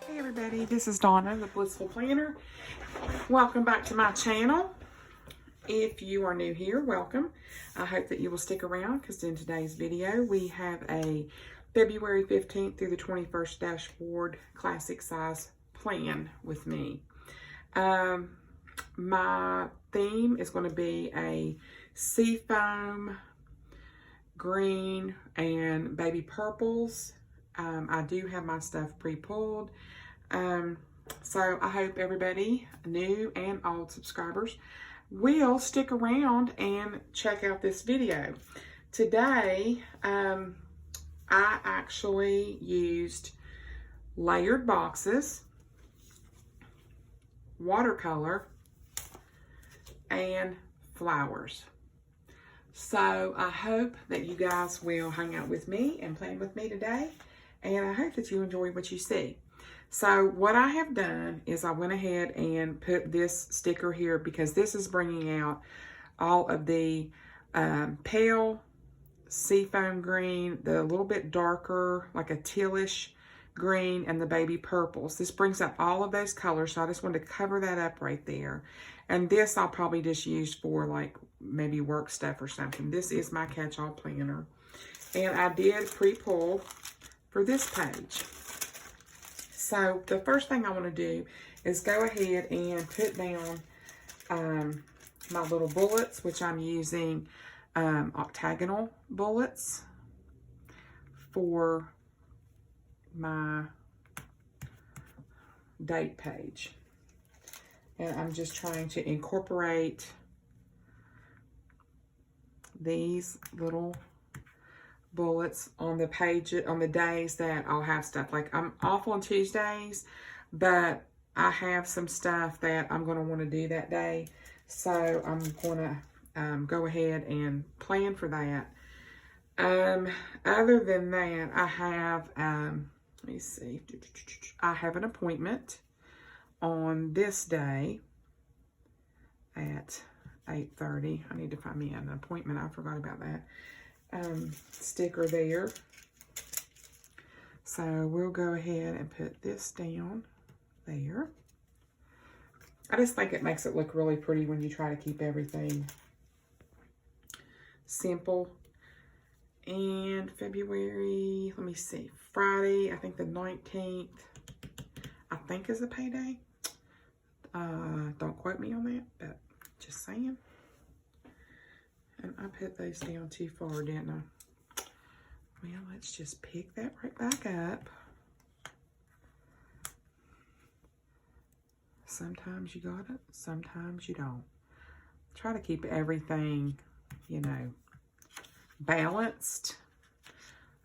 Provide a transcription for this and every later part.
Hey everybody, this is Donna, the Blissful Planner. Welcome back to my channel. If you are new here, welcome. I hope that you will stick around because in today's video we have a February 15th through the 21st dashboard classic size plan with me. My theme is going to be a seafoam, green, and baby purples. I do have my stuff pre-pulled. So I hope everybody, new and old subscribers, will stick around and check out this video. Today, I actually used layered boxes, watercolor, and flowers. So I hope that you guys will hang out with me and plan with me today. And I hope that you enjoy what you see. So what I have done is I went ahead and put this sticker here because this is bringing out all of the pale seafoam green, the little bit darker, like a tealish green, and the baby purples. This brings out all of those colors, so I just wanted to cover that up right there. And this I'll probably just use for like maybe work stuff or something. This is my catch-all planner. And I did pre-pull for this page. So the first thing I want to do is go ahead and put down my little bullets, which I'm using octagonal bullets for my date page. And I'm just trying to incorporate these little bullets on the page, on the days that I'll have stuff. Like I'm off on Tuesdays, but I have some stuff that I'm going to want to do that day. So I'm going to go ahead and plan for that. Other than that, I have, let me see, I have an appointment on this day at 8:30. I need to find me an appointment. I forgot about that. Sticker there. So we'll go ahead and put this down there. I just think it makes it look really pretty when you try to keep everything simple. And February, let me see, Friday, I think the 19th, I think is a payday. Don't quote me on that, but just saying. And I put those down too far, didn't I? Well, let's just pick that right back up. Sometimes you got it, sometimes you don't. Try to keep everything, you know, balanced.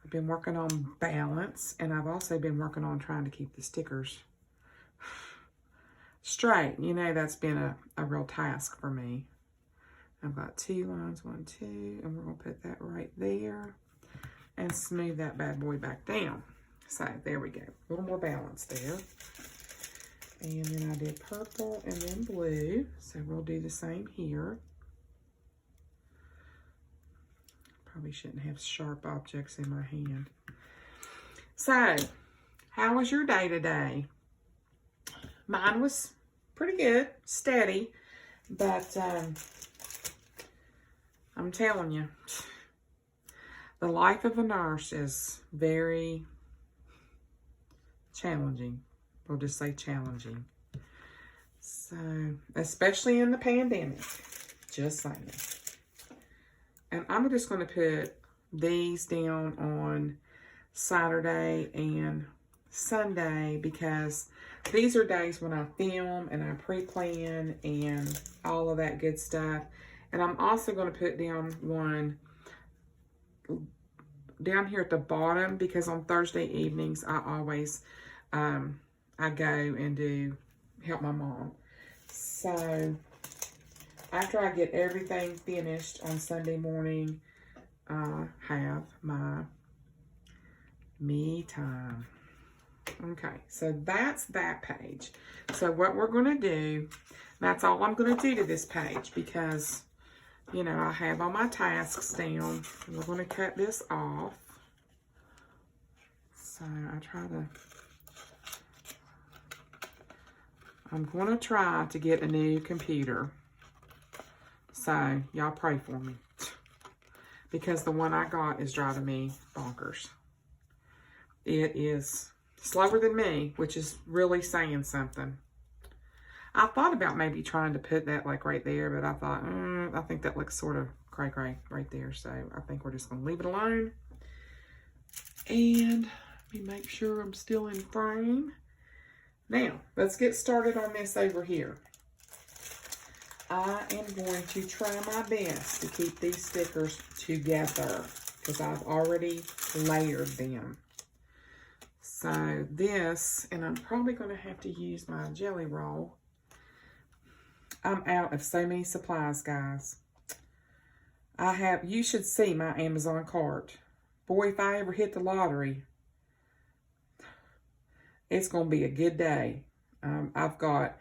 I've been working on balance, and I've also been working on trying to keep the stickers straight. You know, that's been a real task for me. I've got 2 lines, 1, 2, and we're going to put that right there and smooth that bad boy back down. So there we go, a little more balance there. And then I did purple and then blue, so we'll do the same here. Probably shouldn't have sharp objects in my hand. So, how was your day today? Mine was pretty good, steady, but I'm telling you, the life of a nurse is very challenging. We'll just say challenging. So, especially in the pandemic, just saying. And I'm just going to put these down on Saturday and Sunday because these are days when I film and I pre-plan and all of that good stuff. And I'm also going to put down one down here at the bottom because on Thursday evenings, I always, I go and help my mom. So after I get everything finished on Sunday morning, I have my me time. Okay, so that's that page. So what we're going to do, that's all I'm going to do to this page because you know, I have all my tasks down. We're going to cut this off. So I'm going to try to get a new computer. So y'all pray for me, because the one I got is driving me bonkers. It is slower than me, which is really saying something. I thought about maybe trying to put that like right there, but I thought, I think that looks sort of cray-cray right there. So I think we're just going to leave it alone. And let me make sure I'm still in frame. Now, let's get started on this over here. I am going to try my best to keep these stickers together because I've already layered them. So this, and I'm probably going to have to use my jelly roll. I'm out of so many supplies, guys. You should see my Amazon cart. Boy, if I ever hit the lottery, it's going to be a good day. I've got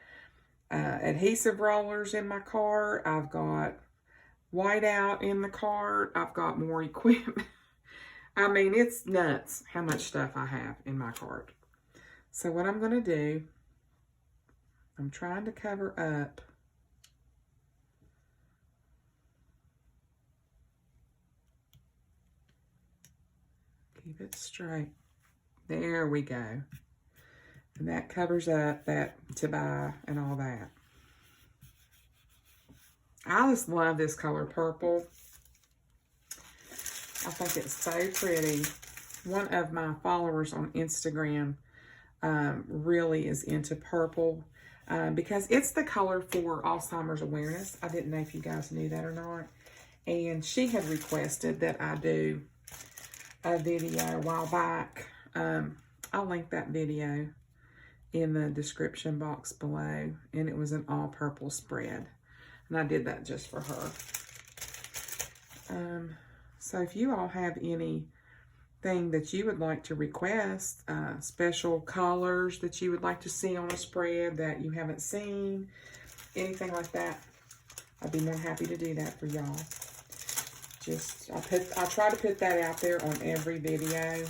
adhesive rollers in my cart. I've got whiteout in the cart. I've got more equipment. I mean, it's nuts how much stuff I have in my cart. So what I'm going to do, I'm trying to cover up. Keep it straight. There we go. And that covers up that to buy and all that. I just love this color purple. I think it's so pretty. One of my followers on Instagram really is into purple because it's the color for Alzheimer's awareness. I didn't know if you guys knew that or not. And she had requested that I do a video a while back. I'll link that video in the description box below. And it was an all purple spread. And I did that just for her. So if you all have anything that you would like to request, special colors that you would like to see on a spread that you haven't seen, anything like that, I'd be more happy to do that for y'all. I try to put that out there on every video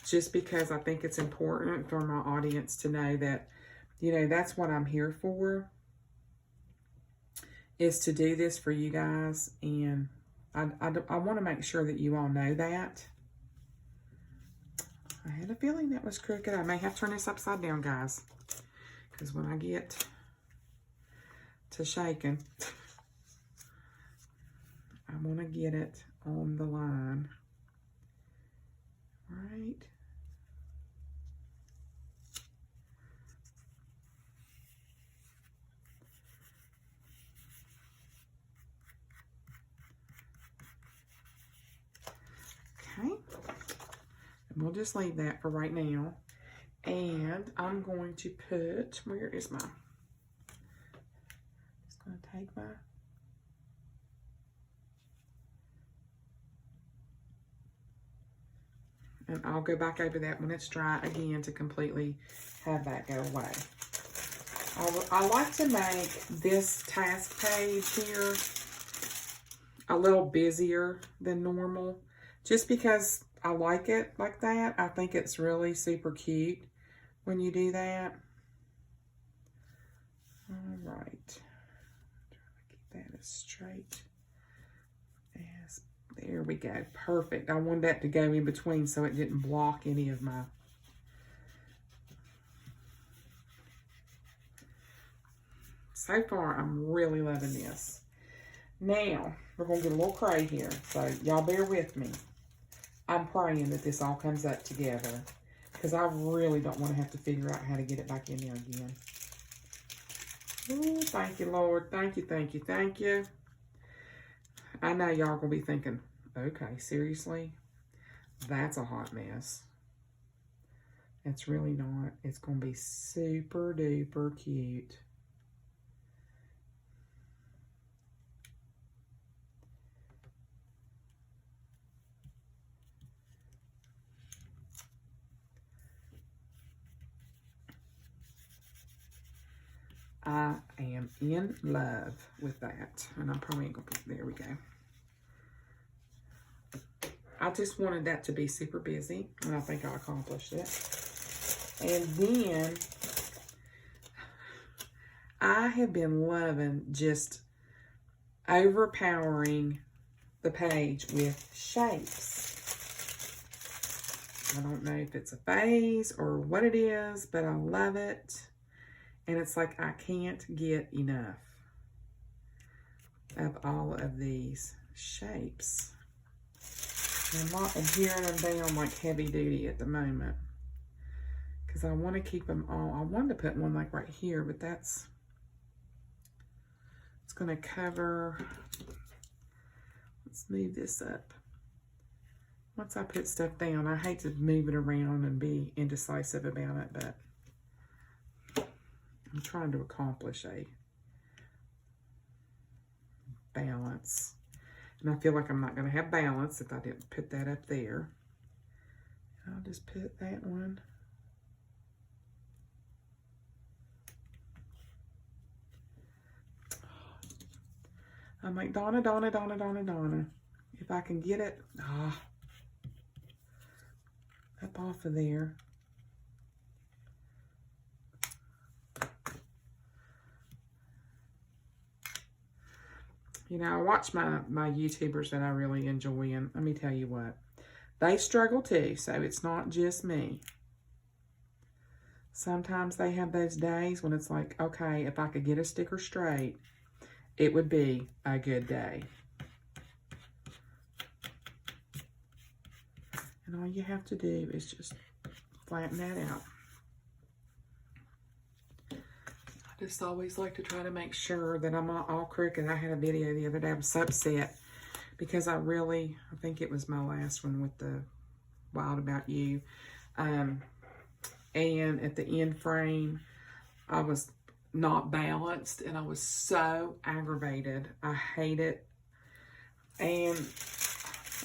just because I think it's important for my audience to know that, you know, that's what I'm here for, is to do this for you guys. And I want to make sure that you all know that. I had a feeling that was crooked. I may have to turn this upside down, guys, because when I get to shaking, I want to get it on the line. Right. Okay. And we'll just leave that for right now. And I'm going to put, where is my, just going to take my, and I'll go back over that when it's dry again to completely have that go away. I like to make this task page here a little busier than normal, just because I like it like that. I think it's really super cute when you do that. All right. Try to keep that as straight as, there we go. Perfect. I wanted that to go in between so it didn't block any of my. So far, I'm really loving this. Now, we're going to get a little cray here, so y'all bear with me. I'm praying that this all comes up together, because I really don't want to have to figure out how to get it back in there again. Oh, thank you, Lord. Thank you, thank you, thank you. I know y'all going to be thinking, okay, seriously? That's a hot mess. It's really not. It's going to be super duper cute. I am in love with that. And I'm probably going to put, there we go. I just wanted that to be super busy, and I think I accomplished it. And then I have been loving just overpowering the page with shapes. I don't know if it's a phase or what it is, but I love it. And it's like I can't get enough of all of these shapes. I'm not adhering them down like heavy duty at the moment, because I want to keep them all. I wanted to put one like right here, but it's going to cover. Let's move this up. Once I put stuff down, I hate to move it around and be indecisive about it, but I'm trying to accomplish a balance. And I feel like I'm not going to have balance if I didn't put that up there. I'll just put that one. I'm like, Donna. If I can get it up off of there. You know, I watch my YouTubers that I really enjoy, and let me tell you what, they struggle too, so it's not just me. Sometimes they have those days when it's like, okay, if I could get a sticker straight, it would be a good day. And all you have to do is just flatten that out. I just always like to try to make sure that I'm not all crooked. I had a video the other day. I was so upset because I think it was my last one with the Wild About You. And at the end frame, I was not balanced, and I was so aggravated. I hate it. And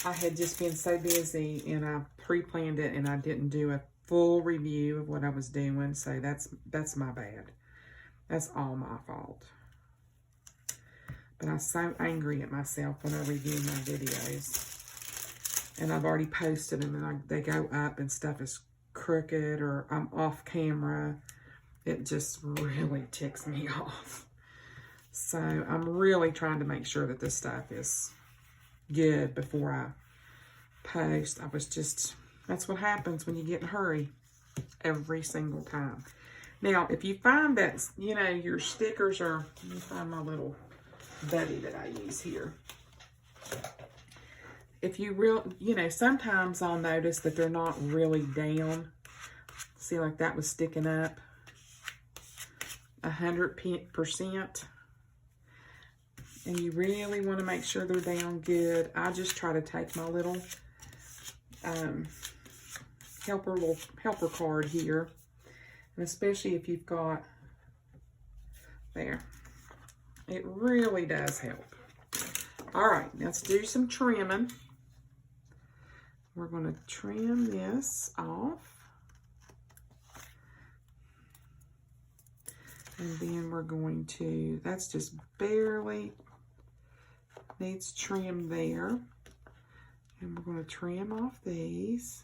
I had just been so busy, and I pre-planned it, and I didn't do a full review of what I was doing. So that's my bad. That's all my fault. But I'm so angry at myself when I review my videos. And I've already posted them, and they go up and stuff is crooked or I'm off camera. It just really ticks me off. So I'm really trying to make sure that this stuff is good before I post. That's what happens when you get in a hurry every single time. Now, if you find that, you know, your stickers are, let me find my little buddy that I use here. If you sometimes I'll notice that they're not really down. See, like that was sticking up 100%. And you really want to make sure they're down good. I just try to take my little helper card here. And especially if you've got, there, it really does help. All right, let's do some trimming. We're going to trim this off. And then we're going to, that's just barely needs trim there. And we're going to trim off these.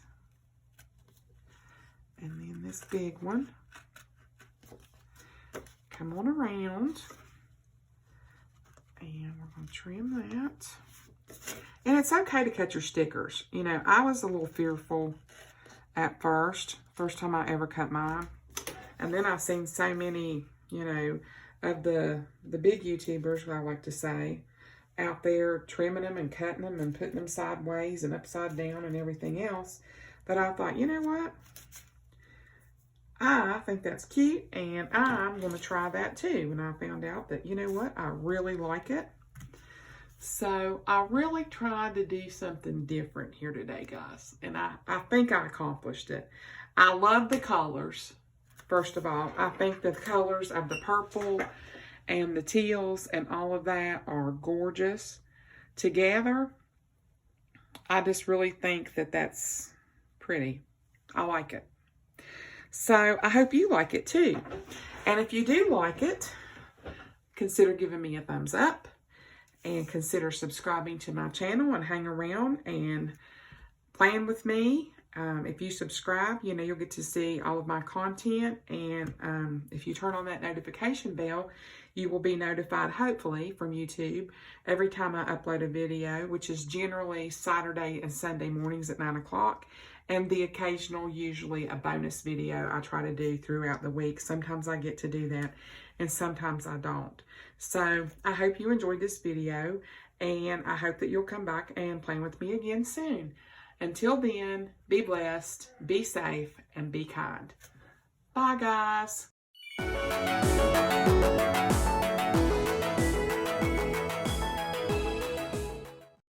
And then this big one. Come on around. And we're going to trim that. And it's okay to cut your stickers. You know, I was a little fearful at first time I ever cut mine. And then I've seen so many, you know, of the big YouTubers, what I like to say, out there trimming them and cutting them and putting them sideways and upside down and everything else, that I thought, you know what? I think that's cute, and I'm going to try that too. And I found out that, you know what? I really like it. So I really tried to do something different here today, guys. And I think I accomplished it. I love the colors. First of all, I think the colors of the purple and the teals and all of that are gorgeous together. I just really think that that's pretty. I like it. So I hope you like it too. And if you do like it, consider giving me a thumbs up and consider subscribing to my channel and hang around and playing with me. If you subscribe, you know, you'll get to see all of my content. And if you turn on that notification bell, you will be notified, hopefully, from YouTube every time I upload a video, which is generally Saturday and Sunday mornings at 9 o'clock. And the occasional, usually a bonus video I try to do throughout the week. Sometimes I get to do that and sometimes I don't. So I hope you enjoyed this video, and I hope that you'll come back and play with me again soon. Until then, be blessed, be safe, and be kind. Bye, guys.